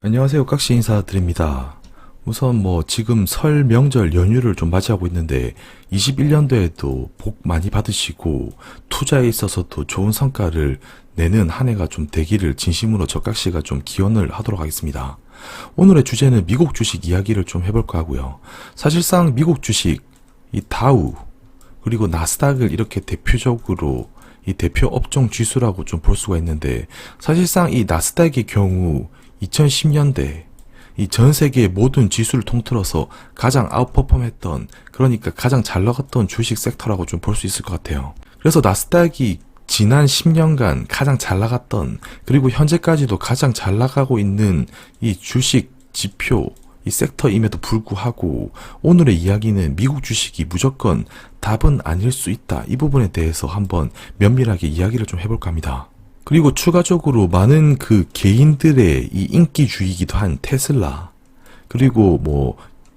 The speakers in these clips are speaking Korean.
안녕하세요. 깍시 인사드립니다. 우선 지금 설 명절 연휴를 좀 맞이하고 있는데 21년도에도 복 많이 받으시고 투자에 있어서도 좋은 성과를 내는 한 해가 좀 되기를 진심으로 저 깍시가 좀 기원을 하도록 하겠습니다. 오늘의 주제는 미국 주식 이야기를 좀 해볼까 하고요. 사실상 미국 주식, 이 다우, 그리고 나스닥을 이렇게 대표적으로 이 대표 업종 지수라고 좀 볼 수가 있는데, 사실상 이 나스닥의 경우 2010년대 이 전 세계의 모든 지수를 통틀어서 가장 아웃퍼폼했던, 그러니까 가장 잘 나갔던 주식 섹터라고 좀 볼 수 있을 것 같아요. 그래서 나스닥이 지난 10년간 가장 잘 나갔던, 그리고 현재까지도 가장 잘 나가고 있는 이 주식 지표, 이 섹터임에도 불구하고 오늘의 이야기는 미국 주식이 무조건 답은 아닐 수 있다, 이 부분에 대해서 한번 면밀하게 이야기를 좀 해볼까 합니다. 그리고 추가적으로 많은 그 개인들의 이 인기주의이기도 한 테슬라, 그리고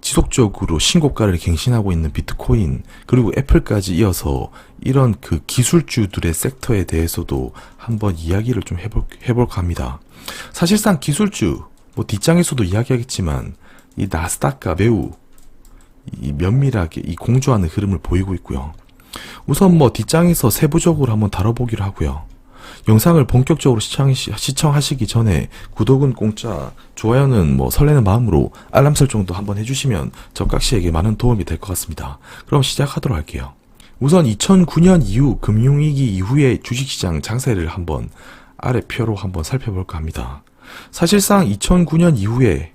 지속적으로 신고가를 갱신하고 있는 비트코인, 그리고 애플까지 이어서 이런 그 기술주들의 섹터에 대해서도 한번 이야기를 좀 해볼까 합니다. 사실상 기술주, 뒷장에서도 이야기하겠지만 이 나스닥과 매우 이 면밀하게 이 공조하는 흐름을 보이고 있고요. 우선 뒷장에서 세부적으로 한번 다뤄보기로 하고요. 영상을 본격적으로 시청하시기 전에 구독은 공짜, 좋아요는 설레는 마음으로 알람 설정도 한번 해주시면 적각시에게 많은 도움이 될 것 같습니다. 그럼 시작하도록 할게요. 우선 2009년 이후 금융위기 이후의 주식시장 장세를 한번 아래 표로 한번 살펴볼까 합니다. 사실상 2009년 이후에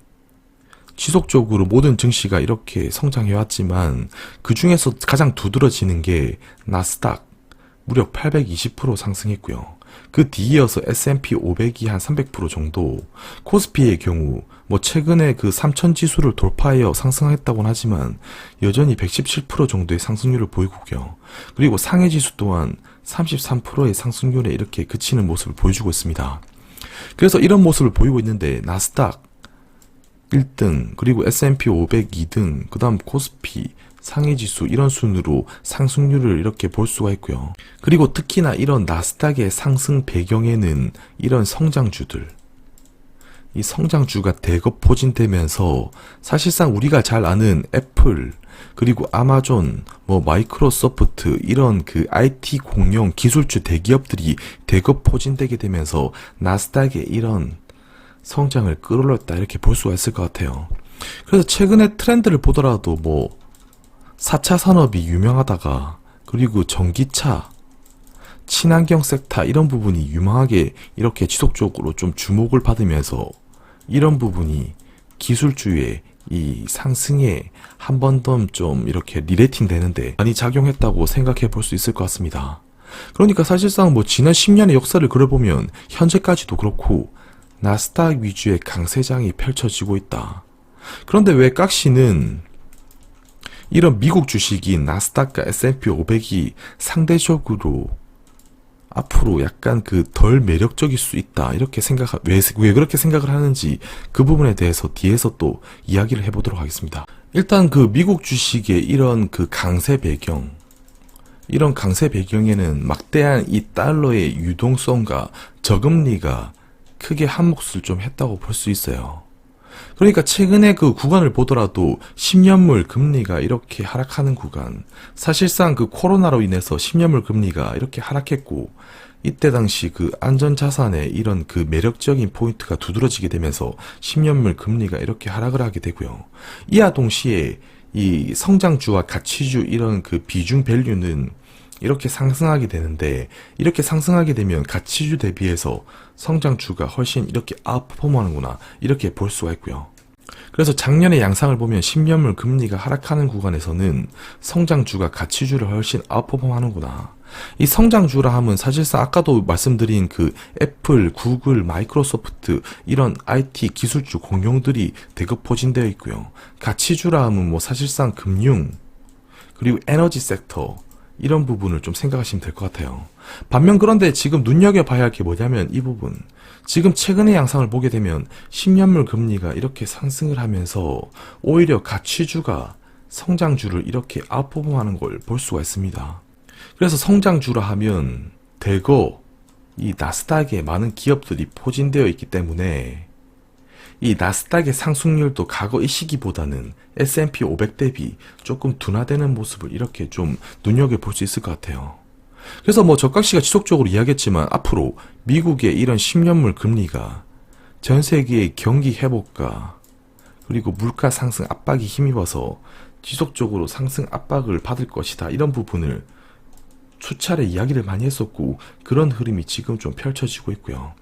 지속적으로 모든 증시가 이렇게 성장해왔지만 그 중에서 가장 두드러지는 게 나스닥, 무려 820% 상승했고요. 그 뒤이어서 S&P 500이 한 300% 정도, 코스피의 경우 최근에 그 3000 지수를 돌파하여 상승했다고는 하지만 여전히 117% 정도의 상승률을 보이고요. 그리고 상해 지수 또한 33%의 상승률에 이렇게 그치는 모습을 보여주고 있습니다. 그래서 이런 모습을 보이고 있는데 나스닥 1등, 그리고 S&P 500 2등, 그 다음 코스피 상해지수, 이런 순으로 상승률을 이렇게 볼 수가 있고요. 그리고 특히나 이런 나스닥의 상승 배경에는 이런 성장주들, 이 성장주가 대거 포진되면서 사실상 우리가 잘 아는 애플, 그리고 아마존, 마이크로소프트, 이런 그 IT 공룡 기술주 대기업들이 대거 포진되게 되면서 나스닥의 이런 성장을 끌어올렸다, 이렇게 볼 수가 있을 것 같아요. 그래서 최근의 트렌드를 보더라도 4차 산업이 유명하다가, 그리고 전기차, 친환경 섹터, 이런 부분이 유망하게 이렇게 지속적으로 좀 주목을 받으면서 이런 부분이 기술주의 이 상승에 한 번 더 좀 이렇게 리레이팅 되는데 많이 작용했다고 생각해 볼 수 있을 것 같습니다. 그러니까 사실상 지난 10년의 역사를 그려보면 현재까지도 그렇고 나스닥 위주의 강세장이 펼쳐지고 있다. 그런데 왜 깍시는 이런 미국 주식인 나스닥과 S&P 500이 상대적으로 앞으로 약간 덜 매력적일 수 있다, 이렇게 왜 그렇게 생각을 하는지, 그 부분에 대해서 뒤에서 또 이야기를 해보도록 하겠습니다. 일단 미국 주식의 이런 강세 배경, 이런 강세 배경에는 막대한 이 달러의 유동성과 저금리가 크게 한몫을 좀 했다고 볼 수 있어요. 그러니까 최근에 그 구간을 보더라도 10년물 금리가 이렇게 하락하는 구간, 사실상 코로나로 인해서 10년물 금리가 이렇게 하락했고, 이때 당시 안전자산의 이런 매력적인 포인트가 두드러지게 되면서 10년물 금리가 이렇게 하락을 하게 되고요. 이와 동시에 이 성장주와 가치주, 이런 비중 밸류는 이렇게 상승하게 되는데, 이렇게 상승하게 되면 가치주 대비해서 성장주가 훨씬 이렇게 아웃퍼폼하는구나, 이렇게 볼 수가 있고요. 그래서 작년의 양상을 보면 10년물 금리가 하락하는 구간에서는 성장주가 가치주를 훨씬 아웃퍼폼하는구나. 이 성장주라 하면 사실상 아까도 말씀드린 애플, 구글, 마이크로소프트, 이런 IT 기술주 공룡들이 대거 포진되어 있고요. 가치주라 하면 사실상 금융, 그리고 에너지 섹터, 이런 부분을 좀 생각하시면 될 것 같아요. 반면 그런데 지금 눈여겨봐야 할 게 뭐냐면 이 부분, 지금 최근의 양상을 보게 되면 10년물 금리가 이렇게 상승을 하면서 오히려 가치주가 성장주를 이렇게 아웃퍼폼하는 걸 볼 수가 있습니다. 그래서 성장주라 하면 대거 이 나스닥에 많은 기업들이 포진되어 있기 때문에 이 나스닥의 상승률도 과거 이 시기보다는 S&P 500 대비 조금 둔화되는 모습을 이렇게 좀 눈여겨볼 수 있을 것 같아요. 그래서 뭐 적각씨가 지속적으로 이야기했지만 앞으로 미국의 이런 10년물 금리가 전 세계의 경기 회복과 그리고 물가 상승 압박이 힘입어서 지속적으로 상승 압박을 받을 것이다. 이런 부분을 수차례 이야기를 많이 했었고 그런 흐름이 지금 좀 펼쳐지고 있고요.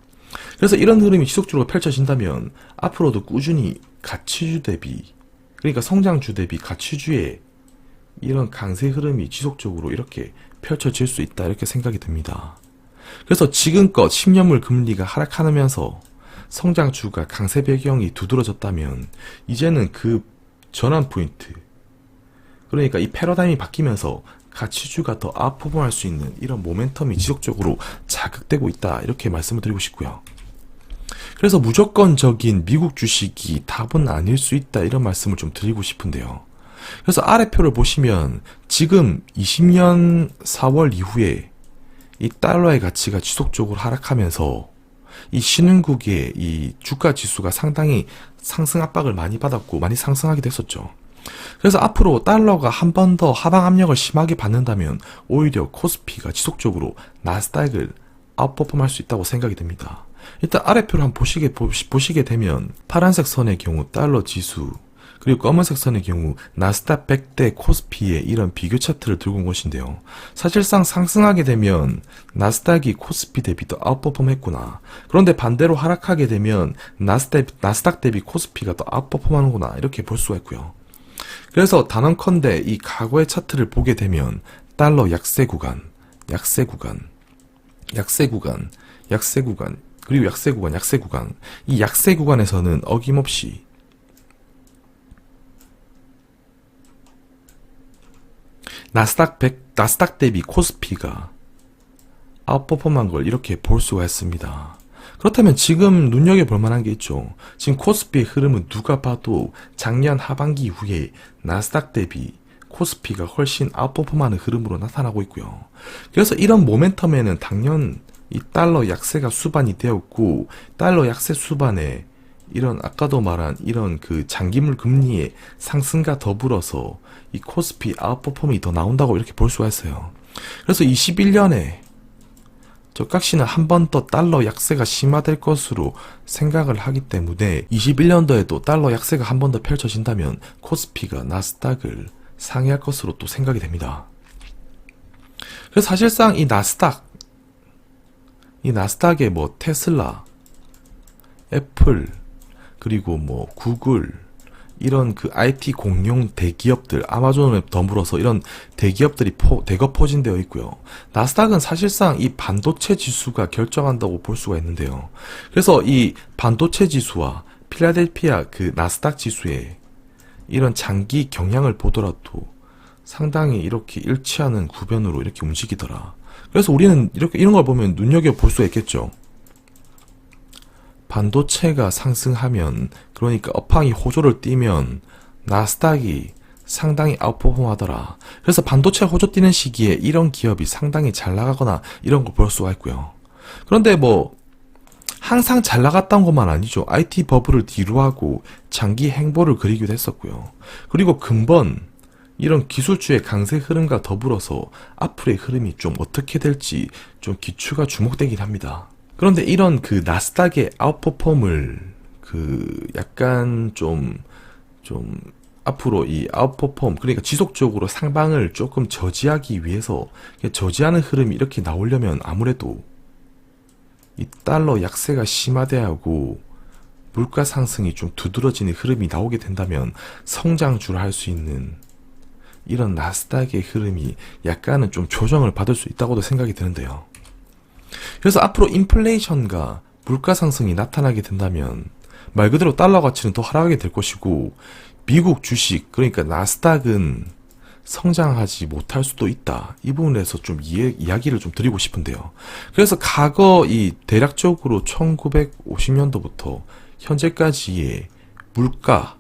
그래서 이런 흐름이 지속적으로 펼쳐진다면 앞으로도 꾸준히 가치주 대비, 그러니까 성장주 대비 가치주의 이런 강세 흐름이 지속적으로 이렇게 펼쳐질 수 있다 이렇게 생각이 듭니다. 그래서 지금껏 10년물 금리가 하락하면서 성장주가 강세 배경이 두드러졌다면 이제는 그 전환 포인트, 그러니까 이 패러다임이 바뀌면서 가치주가 더 아웃퍼폼할 수 있는 이런 모멘텀이 지속적으로 자극되고 있다 이렇게 말씀을 드리고 싶고요. 그래서 무조건적인 미국 주식이 답은 아닐 수 있다 이런 말씀을 좀 드리고 싶은데요. 그래서 아래표를 보시면 지금 20년 4월 이후에 이 달러의 가치가 지속적으로 하락하면서 이 신흥국의 이 주가 지수가 상당히 상승 압박을 많이 받았고 많이 상승하기도 했었죠. 그래서 앞으로 달러가 한 번 더 하방 압력을 심하게 받는다면 오히려 코스피가 지속적으로 나스닥을 아웃퍼폼할 수 있다고 생각이 됩니다. 일단 아래표를 한번 보시게 되면 파란색 선의 경우 달러 지수, 그리고 검은색 선의 경우 나스닥 100대 코스피의 이런 비교 차트를 들고 온 것인데요. 사실상 상승하게 되면 나스닥이 코스피 대비 더 아웃퍼폼 했구나. 그런데 반대로 하락하게 되면 나스닥 대비 코스피가 더 아웃퍼폼 하는구나. 이렇게 볼 수가 있고요. 그래서 단언컨대 이 과거의 차트를 보게 되면 달러 약세 구간, 그리고 약세 구간, 이 약세 구간에서는 어김없이 나스닥 대비 코스피가 아웃퍼폼한 걸 이렇게 볼 수가 있습니다. 그렇다면 지금 눈여겨볼 만한 게 있죠. 지금 코스피의 흐름은 누가 봐도 작년 하반기 이후에 나스닥 대비 코스피가 훨씬 아웃퍼폼하는 흐름으로 나타나고 있고요. 그래서 이런 모멘텀에는 당연 이 달러 약세가 수반이 되었고, 달러 약세 수반에 이런 아까도 말한 이런 그 장기물 금리의 상승과 더불어서 이 코스피 아웃퍼폼이 더 나온다고 이렇게 볼 수가 있어요. 그래서 21년에 적각씨는 한 번 더 달러 약세가 심화될 것으로 생각을 하기 때문에 21년도에도 달러 약세가 한 번 더 펼쳐진다면 코스피가 나스닥을 상회할 것으로 또 생각이 됩니다. 그래서 사실상 이 나스닥에 뭐 테슬라, 애플, 그리고 뭐 구글, 이런 그 IT 공룡 대기업들, 아마존에 더불어서 이런 대기업들이 대거 포진되어 있고요. 나스닥은 사실상 이 반도체 지수가 결정한다고 볼 수가 있는데요. 그래서 이 반도체 지수와 필라델피아 그 나스닥 지수의 이런 장기 경향을 보더라도 상당히 이렇게 일치하는 구변으로 이렇게 움직이더라. 그래서 우리는 이렇게 이런 걸 보면 눈여겨볼 수가 있겠죠. 반도체가 상승하면, 그러니까 업황이 호조를 띠면 나스닥이 상당히 아웃퍼폼 하더라. 그래서 반도체 호조 띠는 시기에 이런 기업이 상당히 잘 나가거나 이런 걸 볼 수가 있고요. 그런데 뭐 항상 잘 나갔던 것만 아니죠. IT 버블을 뒤로하고 장기 행보를 그리기도 했었고요. 그리고 근본 이런 기술주의 강세 흐름과 더불어서 앞으로의 흐름이 좀 어떻게 될지 좀 기추가 주목되긴 합니다. 그런데 이런 그 나스닥의 아웃퍼폼을 그 약간 좀 앞으로 이 아웃퍼폼, 그러니까 지속적으로 상방을 조금 저지하기 위해서 저지하는 흐름이 이렇게 나오려면 아무래도 이 달러 약세가 심화돼야 하고 물가 상승이 좀 두드러지는 흐름이 나오게 된다면 성장주를 할 수 있는 이런 나스닥의 흐름이 약간은 좀 조정을 받을 수 있다고도 생각이 드는데요. 그래서 앞으로 인플레이션과 물가 상승이 나타나게 된다면 말 그대로 달러 가치는 더 하락하게 될 것이고, 미국 주식, 그러니까 나스닥은 성장하지 못할 수도 있다. 이 부분에서 좀 이야기를 좀 드리고 싶은데요. 그래서 과거 이 대략적으로 1950년도부터 현재까지의 물가,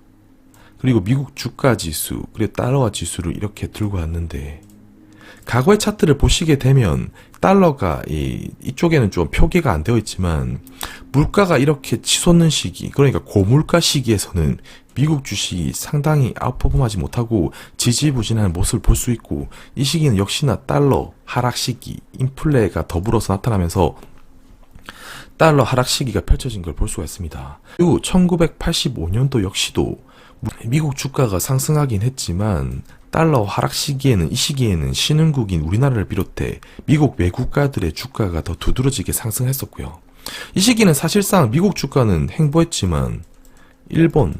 그리고 미국 주가 지수, 그리고 달러화 지수를 이렇게 들고 왔는데, 과거의 차트를 보시게 되면 달러가 이쪽에는 좀 표기가 안 되어 있지만 물가가 이렇게 치솟는 시기, 그러니까 고물가 시기에서는 미국 주식이 상당히 아웃퍼폼하지 못하고 지지부진한 모습을 볼 수 있고, 이 시기는 역시나 달러 하락 시기, 인플레가 더불어서 나타나면서 달러 하락 시기가 펼쳐진 걸 볼 수가 있습니다. 그리고 1985년도 역시도 미국 주가가 상승하긴 했지만 달러 하락 시기에는, 이 시기에는 신흥국인 우리나라를 비롯해 미국 외국가들의 주가가 더 두드러지게 상승했었고요. 이 시기는 사실상 미국 주가는 횡보했지만 일본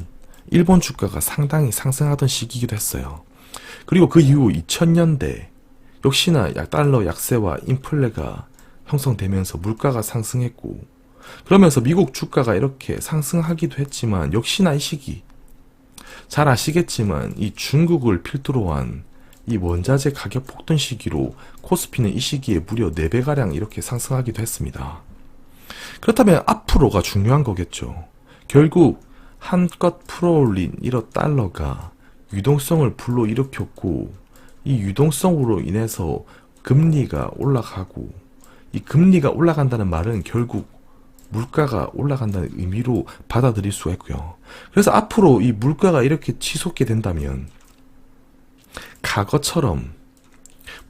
주가가 상당히 상승하던 시기이기도 했어요. 그리고 그 이후 2000년대 역시나 달러 약세와 인플레가 형성되면서 물가가 상승했고, 그러면서 미국 주가가 이렇게 상승하기도 했지만 역시나 이 시기 잘 아시겠지만 이 중국을 필두로 한 이 원자재 가격 폭등 시기로 코스피는 이 시기에 무려 4배가량 이렇게 상승하기도 했습니다. 그렇다면 앞으로가 중요한 거겠죠. 결국 한껏 풀어올린 이런 달러가 유동성을 불러일으켰고, 이 유동성으로 인해서 금리가 올라가고, 이 금리가 올라간다는 말은 결국 물가가 올라간다는 의미로 받아들일 수가 있고요. 그래서 앞으로 이 물가가 이렇게 치솟게 된다면 과거처럼,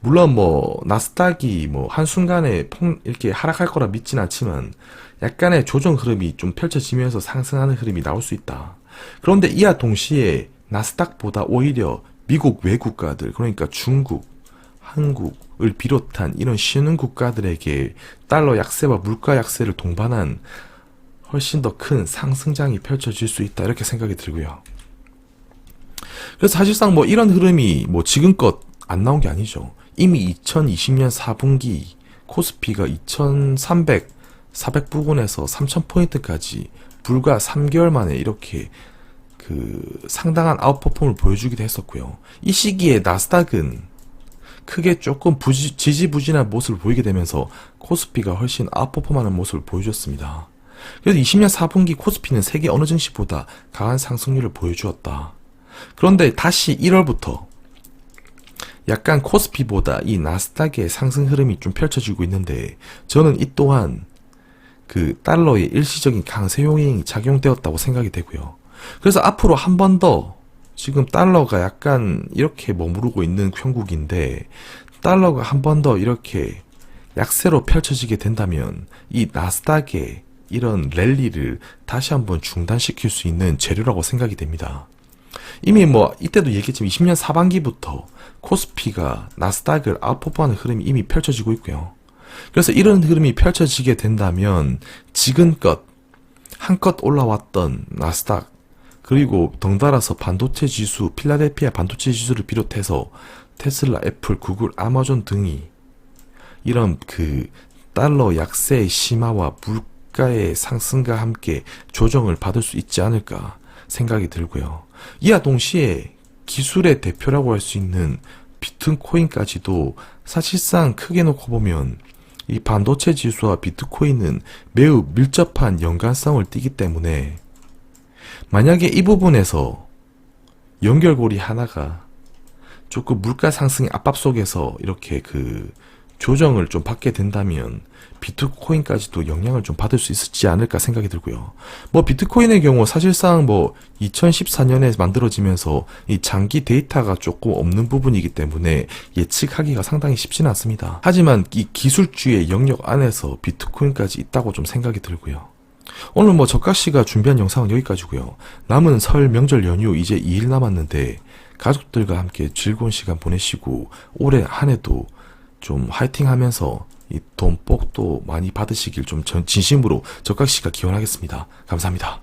물론 나스닥이 한순간에 이렇게 하락할 거라 믿진 않지만 약간의 조정 흐름이 좀 펼쳐지면서 상승하는 흐름이 나올 수 있다. 그런데 이와 동시에 나스닥보다 오히려 미국 외국가들, 그러니까 중국, 한국을 비롯한 이런 신흥 국가들에게 달러 약세와 물가 약세를 동반한 훨씬 더 큰 상승장이 펼쳐질 수 있다, 이렇게 생각이 들고요. 그래서 사실상 이런 흐름이 지금껏 안 나온 게 아니죠. 이미 2020년 4분기 코스피가 2300, 400 부근에서 3000포인트까지 불과 3개월 만에 이렇게 상당한 아웃퍼폼을 보여주기도 했었고요. 이 시기에 나스닥은 크게 조금 지지부진한 모습을 보이게 되면서 코스피가 훨씬 아웃퍼폼하는 모습을 보여줬습니다. 그래서 20년 4분기 코스피는 세계 어느 증시보다 강한 상승률을 보여주었다. 그런데 다시 1월부터 약간 코스피보다 이 나스닥의 상승 흐름이 좀 펼쳐지고 있는데, 저는 이 또한 달러의 일시적인 강세 요인이 작용되었다고 생각이 되고요. 그래서 앞으로 한 번 더, 지금 달러가 약간 이렇게 머무르고 있는 형국인데, 달러가 한 번 더 이렇게 약세로 펼쳐지게 된다면 이 나스닥의 이런 랠리를 다시 한번 중단시킬 수 있는 재료라고 생각이 됩니다. 이미 이때도 얘기했지만 20년 하반기부터 코스피가 나스닥을 아웃퍼폼하는 흐름이 이미 펼쳐지고 있고요. 그래서 이런 흐름이 펼쳐지게 된다면 지금껏 한껏 올라왔던 나스닥, 그리고 덩달아서 반도체 지수, 필라델피아 반도체 지수를 비롯해서 테슬라, 애플, 구글, 아마존 등이 이런 달러 약세의 심화와 물가의 상승과 함께 조정을 받을 수 있지 않을까 생각이 들고요. 이와 동시에 기술의 대표라고 할 수 있는 비트코인까지도 사실상 크게 놓고 보면 이 반도체 지수와 비트코인은 매우 밀접한 연관성을 띠기 때문에, 만약에 이 부분에서 연결고리 하나가 조금 물가 상승의 압박 속에서 이렇게 조정을 좀 받게 된다면 비트코인까지도 영향을 좀 받을 수 있지 않을까 생각이 들고요. 비트코인의 경우 사실상 2014년에 만들어지면서 이 장기 데이터가 조금 없는 부분이기 때문에 예측하기가 상당히 쉽지는 않습니다. 하지만 이 기술주의 영역 안에서 비트코인까지 있다고 좀 생각이 들고요. 오늘 저가씨가 준비한 영상은 여기까지고요. 남은 설 명절 연휴 이제 2일 남았는데 가족들과 함께 즐거운 시간 보내시고 올해 한 해도 좀 화이팅 하면서 이 돈복도 많이 받으시길 좀 진심으로 적각씨가 기원하겠습니다. 감사합니다.